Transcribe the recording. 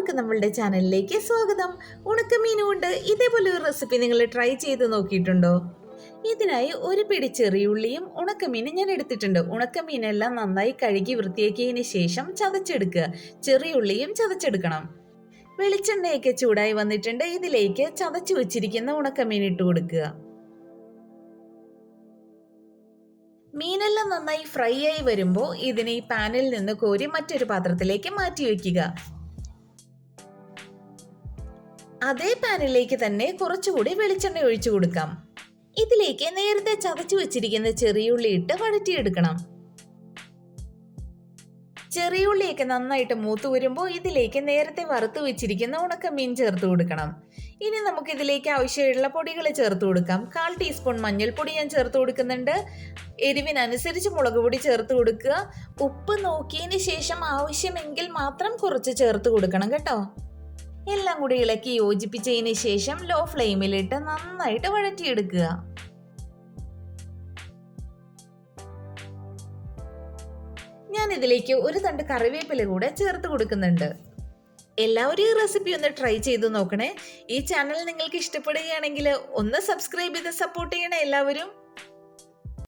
എല്ലാവർക്കും നമ്മളുടെ ചാനലിലേക്ക് സ്വാഗതം. ഉണക്കമീൻ കൊണ്ട് ഇതേപോലെ ഒരു റെസിപ്പി നിങ്ങൾ ട്രൈ ചെയ്ത് നോക്കിയിട്ടുണ്ടോ? ഇതിനായി ഒരു പിടി ചെറിയുള്ളിയും ഉണക്കമീനും ഞാൻ എടുത്തിട്ടുണ്ട്. ഉണക്കമീനെല്ലാം നന്നായി കഴുകി വൃത്തിയാക്കിയതിന് ശേഷം ചതച്ചെടുക്കുക. ചെറിയുള്ളിയും ചതച്ചെടുക്കണം. വെളിച്ചെണ്ണയൊക്കെ ചൂടായി വന്നിട്ടുണ്ട്. ഇതിലേക്ക് ചതച്ചു വെച്ചിരിക്കുന്ന ഉണക്കമീൻ ഇട്ട് കൊടുക്കുക. മീനെല്ലാം നന്നായി ഫ്രൈ ആയി വരുമ്പോൾ ഇതിനെ ഈ പാനിൽ നിന്ന് കോരി മറ്റൊരു പാത്രത്തിലേക്ക് മാറ്റി വയ്ക്കുക. അതേ പാനിലേക്ക് തന്നെ കുറച്ചുകൂടി വെളിച്ചെണ്ണ ഒഴിച്ചു കൊടുക്കാം. ഇതിലേക്ക് നേരത്തെ ചതച്ചു വെച്ചിരിക്കുന്ന ചെറിയുള്ളി ഇട്ട് വഴറ്റിയെടുക്കണം. ചെറിയുള്ളിയൊക്കെ നന്നായിട്ട് മൂത്തു വരുമ്പോൾ ഇതിലേക്ക് നേരത്തെ വറുത്ത് വെച്ചിരിക്കുന്ന ഉണക്കമീൻ ചേർത്ത് കൊടുക്കണം. ഇനി നമുക്ക് ഇതിലേക്ക് ആവശ്യമുള്ള പൊടികൾ ചേർത്ത് കൊടുക്കാം. 1/4 ടീസ്പൂൺ മഞ്ഞൾപ്പൊടി ഞാൻ ചേർത്ത് കൊടുക്കുന്നുണ്ട്. എരിവിനനുസരിച്ച് മുളക് പൊടി ചേർത്ത് കൊടുക്കുക. ഉപ്പ് നോക്കിയതിന് ശേഷം ആവശ്യമെങ്കിൽ മാത്രം കുറച്ച് ചേർത്ത് കൊടുക്കണം കേട്ടോ. എല്ലാം കൂടി ഇളക്കി യോജിപ്പിച്ചതിന് ശേഷം ലോ ഫ്ലെയിമിലിട്ട് നന്നായിട്ട് വഴറ്റിയെടുക്കുക. ഞാൻ ഇതിലേക്ക് ഒരു തണ്ട് കറിവേപ്പില കൂടെ ചേർത്ത് കൊടുക്കുന്നുണ്ട്. എല്ലാവരും ഈ റെസിപ്പി ഒന്ന് ട്രൈ ചെയ്ത് നോക്കണേ. ഈ ചാനൽ നിങ്ങൾക്ക് ഇഷ്ടപ്പെടുകയാണെങ്കിൽ ഒന്ന് സബ്സ്ക്രൈബ് ചെയ്ത് സപ്പോർട്ട് ചെയ്യണേ എല്ലാവരും.